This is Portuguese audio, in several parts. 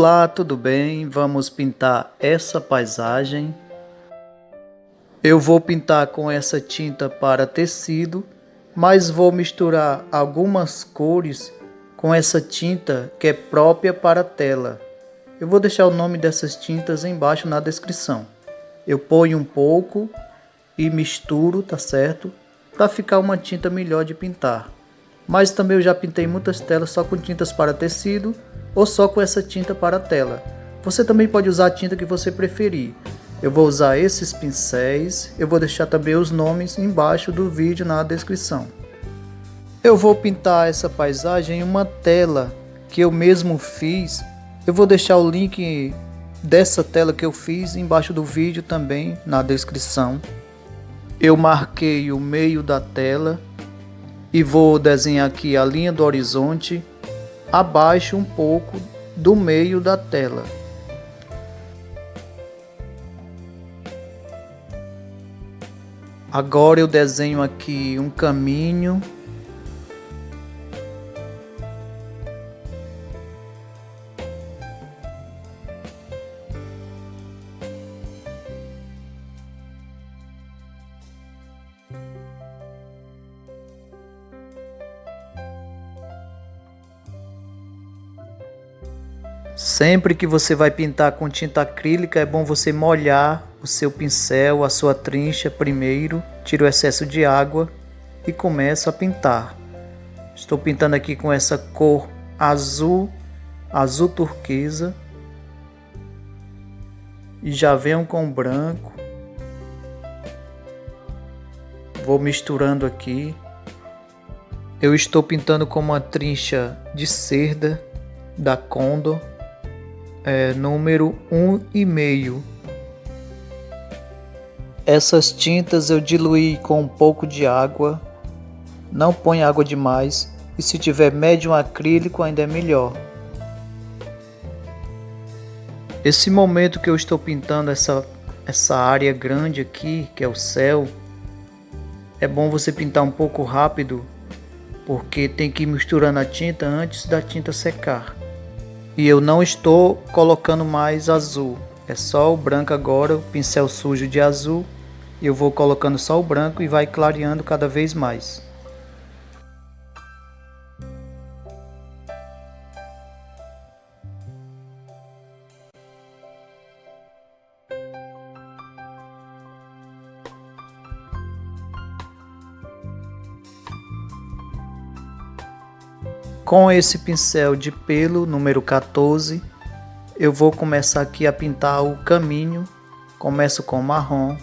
Olá, tudo bem? Vamos pintar essa paisagem. Eu vou pintar com essa tinta para tecido, mas vou misturar algumas cores com essa tinta que é própria para tela. Eu vou deixar o nome dessas tintas embaixo na descrição. Eu ponho um pouco e misturo, tá certo? Para ficar uma tinta melhor de pintar. Mas também eu já pintei muitas telas só com tintas para tecido ou só com essa tinta para tela. Você também pode usar a tinta que você preferir. Eu vou usar esses pincéis, eu vou deixar também os nomes embaixo do vídeo na descrição. Eu vou pintar essa paisagem em uma tela que eu mesmo fiz. Eu vou deixar o link dessa tela que eu fiz embaixo do vídeo também na descrição. Eu marquei o meio da tela e vou desenhar aqui a linha do horizonte abaixo um pouco do meio da tela. Agora eu desenho aqui um caminho. Sempre que você vai pintar com tinta acrílica, é bom você molhar o seu pincel, a sua trincha primeiro, tira o excesso de água e começa a pintar. Estou pintando aqui com essa cor azul, azul turquesa, e já venho com branco. Vou misturando aqui. Eu estou pintando com uma trincha de cerda da Condor. Número 1,5. Essas tintas eu diluí com um pouco de água. Não põe água demais. E se tiver médium acrílico ainda é melhor. Esse momento que eu estou pintando essa área grande aqui, que é o céu, é bom você pintar um pouco rápido, porque tem que ir misturando a tinta antes da tinta secar. E eu não estou colocando mais azul, é só o branco agora, o pincel sujo de azul. Eu vou colocando só o branco e vai clareando cada vez mais. Com esse pincel de pelo número 14, eu vou começar aqui a pintar o caminho. Começo com marrom.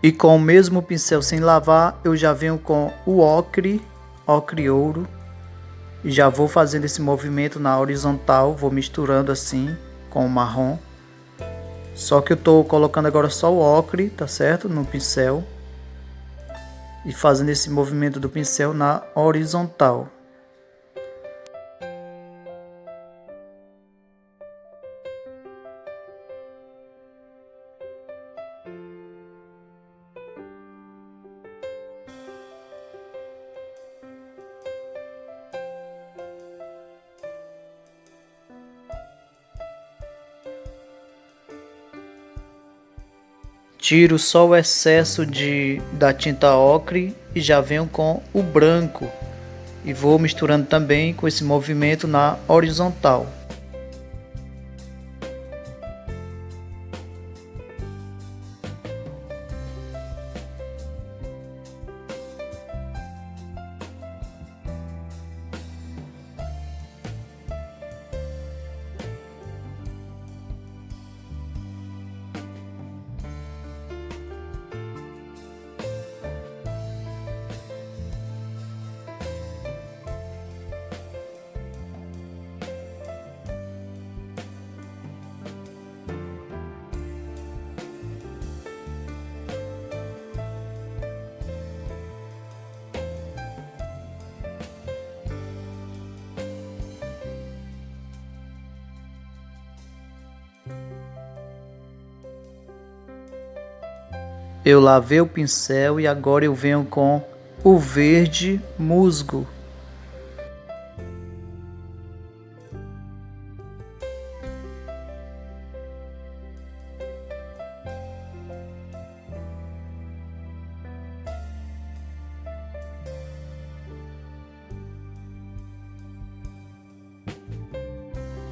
E com o mesmo pincel sem lavar, eu já venho com o ocre ouro. E já vou fazendo esse movimento na horizontal, vou misturando assim com o marrom. Só que eu estou colocando agora só o ocre, tá certo? No pincel. E fazendo esse movimento do pincel na horizontal. Tiro só o excesso da tinta ocre e já venho com o branco. E vou misturando também com esse movimento na horizontal. Eu lavei o pincel e agora eu venho com o verde musgo.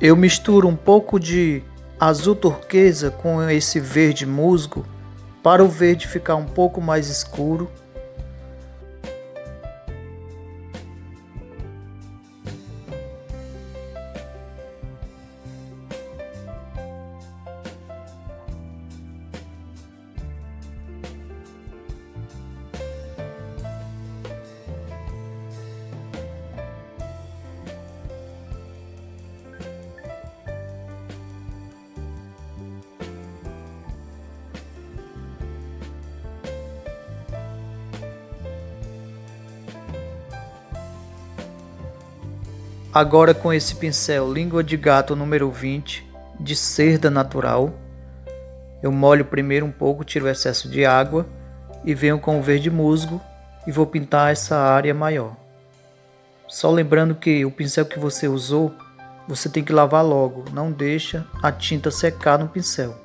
Eu misturo um pouco de azul turquesa com esse verde musgo para o verde ficar um pouco mais escuro. Agora com esse pincel língua de gato número 20 de cerda natural, eu molho primeiro um pouco, tiro o excesso de água e venho com o verde musgo e vou pintar essa área maior. Só lembrando que o pincel que você usou, você tem que lavar logo, não deixa a tinta secar no pincel.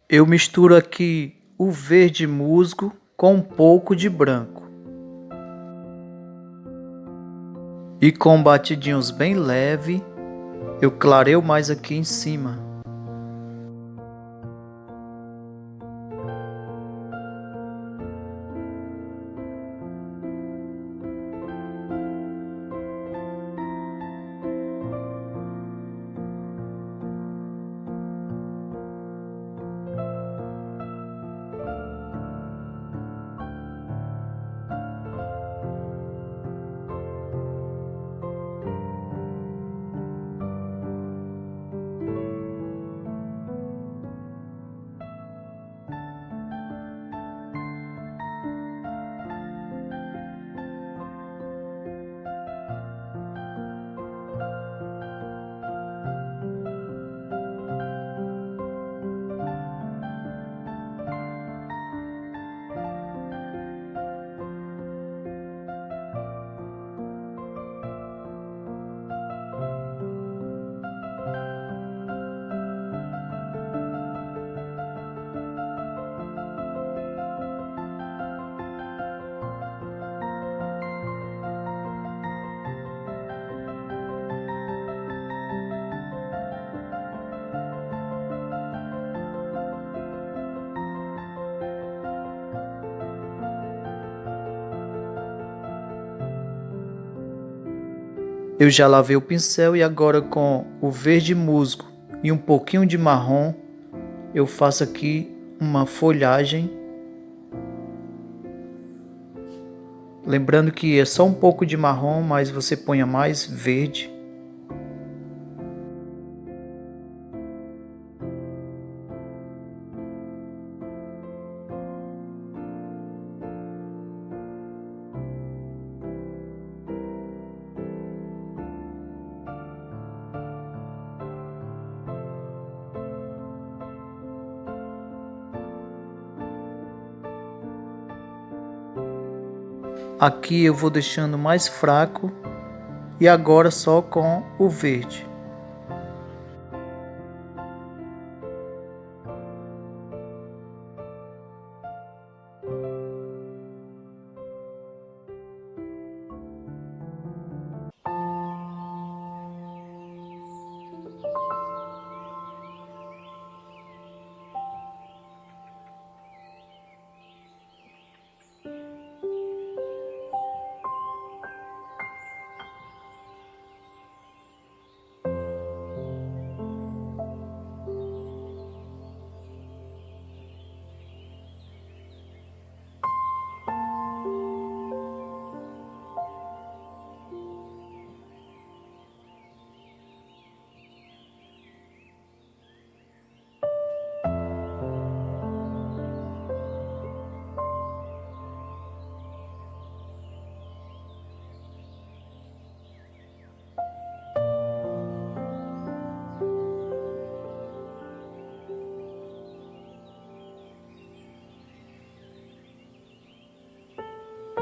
Eu misturo aqui o verde musgo com um pouco de branco. E com batidinhos bem leve, eu clareio mais aqui em cima. Eu já lavei o pincel e agora com o verde musgo e um pouquinho de marrom, eu faço aqui uma folhagem. Lembrando que é só um pouco de marrom, mas você ponha mais verde. Aqui eu vou deixando mais fraco e agora só com o verde.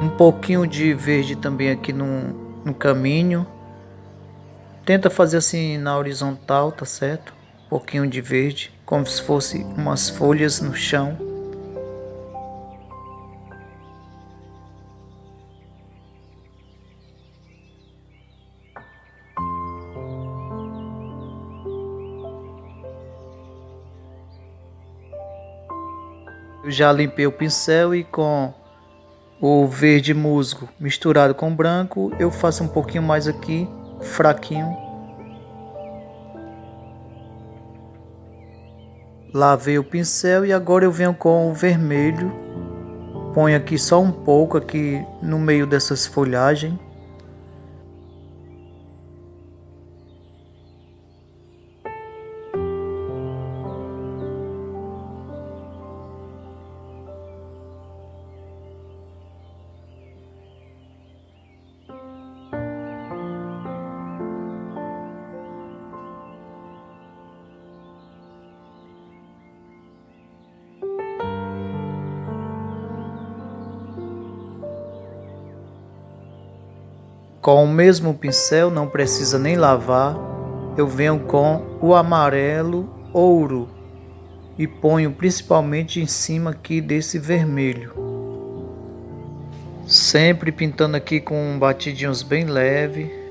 Um pouquinho de verde também aqui no caminho. Tenta fazer assim na horizontal, tá certo? Um pouquinho de verde, como se fosse umas folhas no chão. Eu já limpei o pincel e com o verde musgo misturado com branco, eu faço um pouquinho mais aqui, fraquinho. Lavei o pincel e agora eu venho com o vermelho. Ponho aqui só um pouco aqui no meio dessas folhagens. Com o mesmo pincel, não precisa nem lavar, eu venho com o amarelo ouro e ponho principalmente em cima aqui desse vermelho. Sempre pintando aqui com batidinhos bem leves.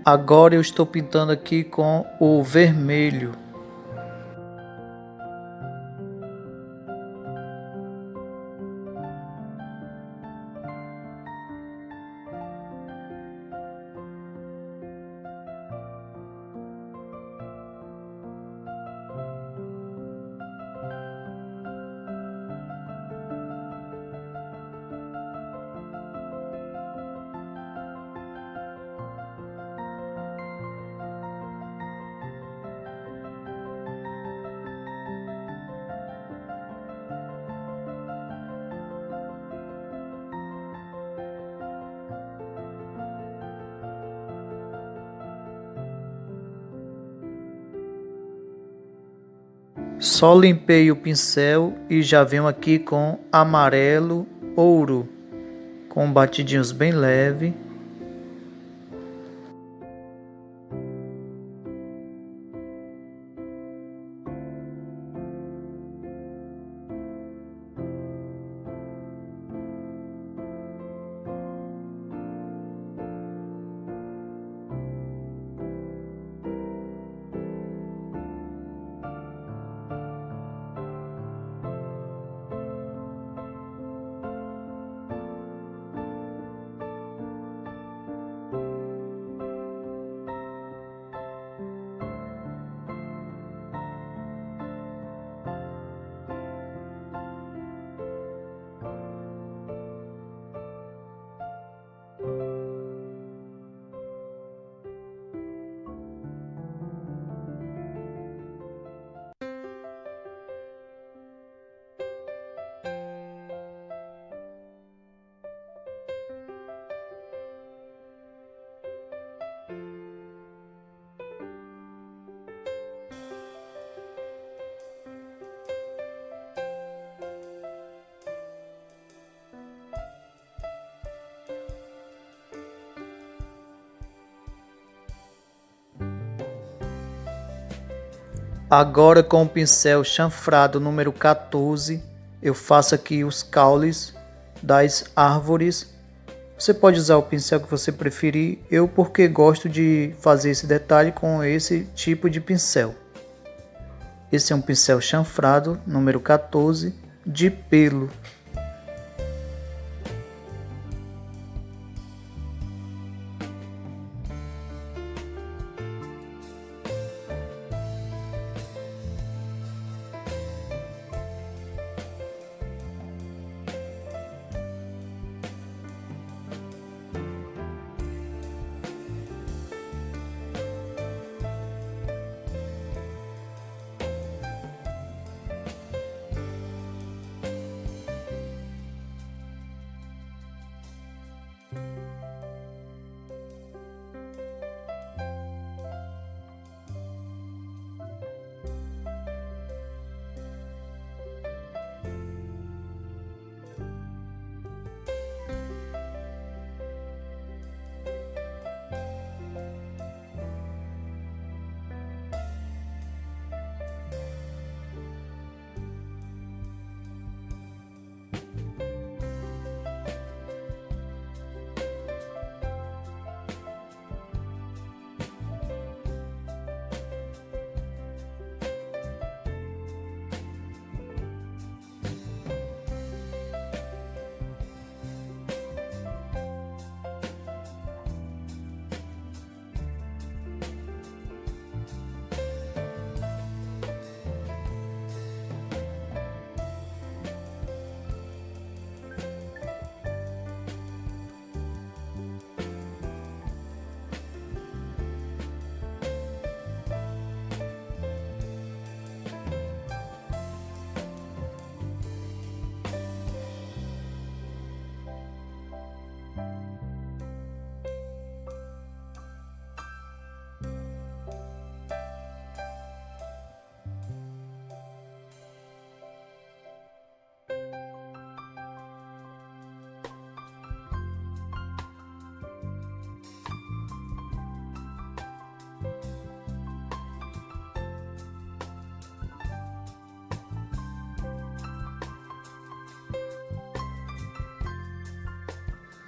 Agora eu estou pintando aqui com o vermelho. Só limpei o pincel e já venho aqui com amarelo ouro, com batidinhos bem leve. Agora com o pincel chanfrado número 14, eu faço aqui os caules das árvores. Você pode usar o pincel que você preferir, eu porque gosto de fazer esse detalhe com esse tipo de pincel. Esse é um pincel chanfrado número 14 de pelo.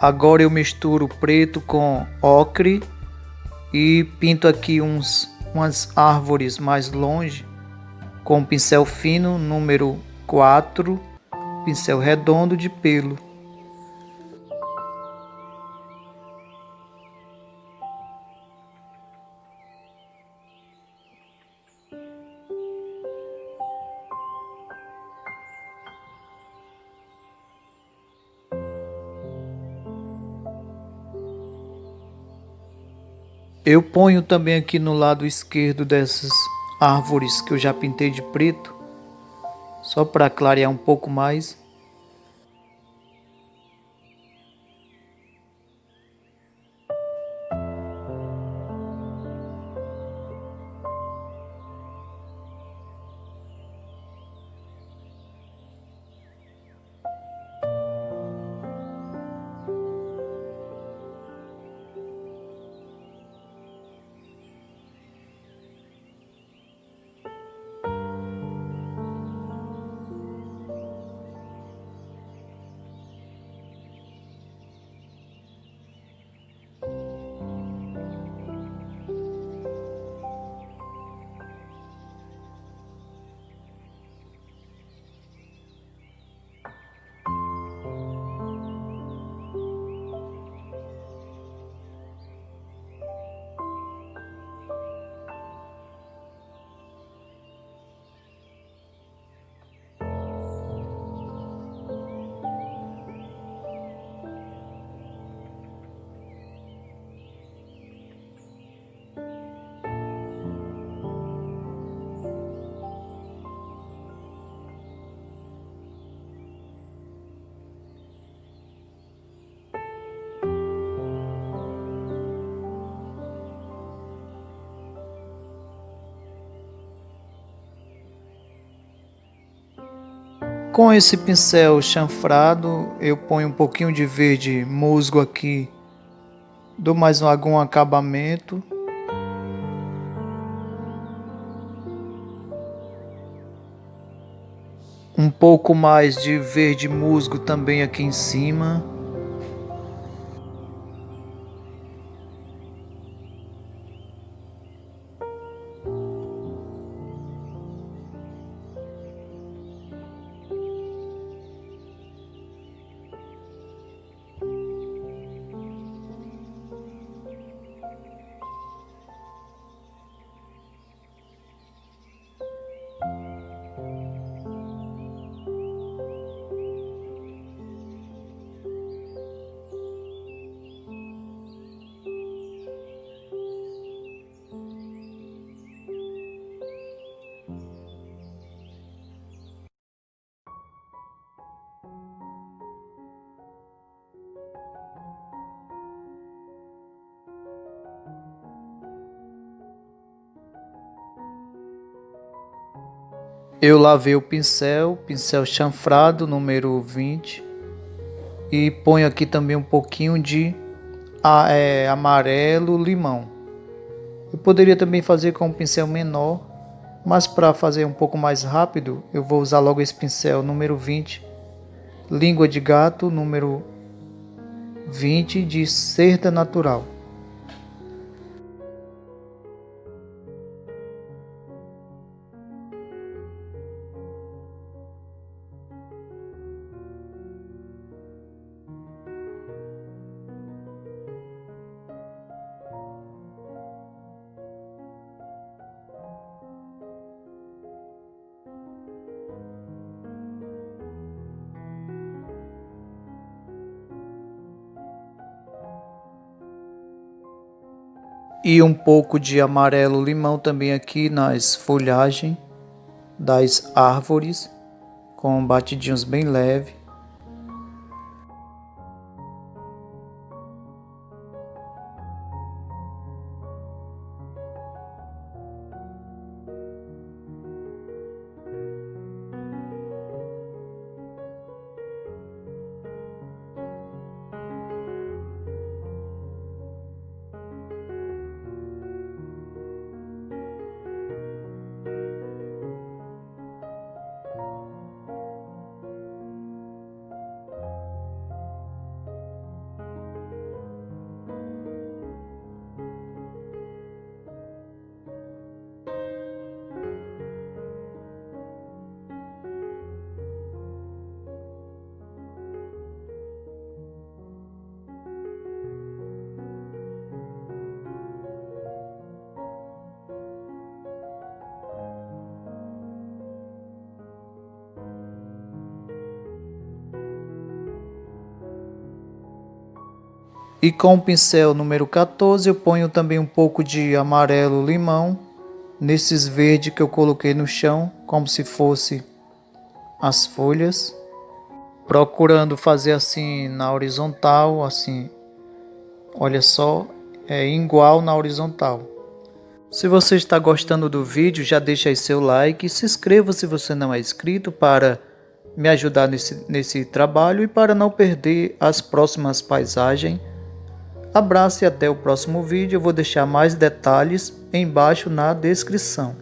Agora eu misturo preto com ocre e pinto aqui umas árvores mais longe com o pincel fino número 4, pincel redondo de pelo. Eu ponho também aqui no lado esquerdo dessas árvores que eu já pintei de preto, só para clarear um pouco mais. Com esse pincel chanfrado, eu ponho um pouquinho de verde musgo aqui, dou mais algum acabamento. Um pouco mais de verde musgo também aqui em cima. Eu lavei o pincel chanfrado número 20, e ponho aqui também um pouquinho de amarelo limão. Eu poderia também fazer com um pincel menor, mas para fazer um pouco mais rápido, eu vou usar logo esse pincel número 20, língua de gato número 20 de cerda natural. E um pouco de amarelo limão também aqui nas folhagens das árvores, com batidinhos bem leves. E com o pincel número 14 eu ponho também um pouco de amarelo limão nesses verdes que eu coloquei no chão, como se fosse as folhas, procurando fazer assim na horizontal, assim, olha só, é igual na horizontal. Se você está gostando do vídeo, já deixa aí seu like e se inscreva se você não é inscrito para me ajudar nesse trabalho e para não perder as próximas paisagens. Abraço e até o próximo vídeo. Eu vou deixar mais detalhes embaixo na descrição.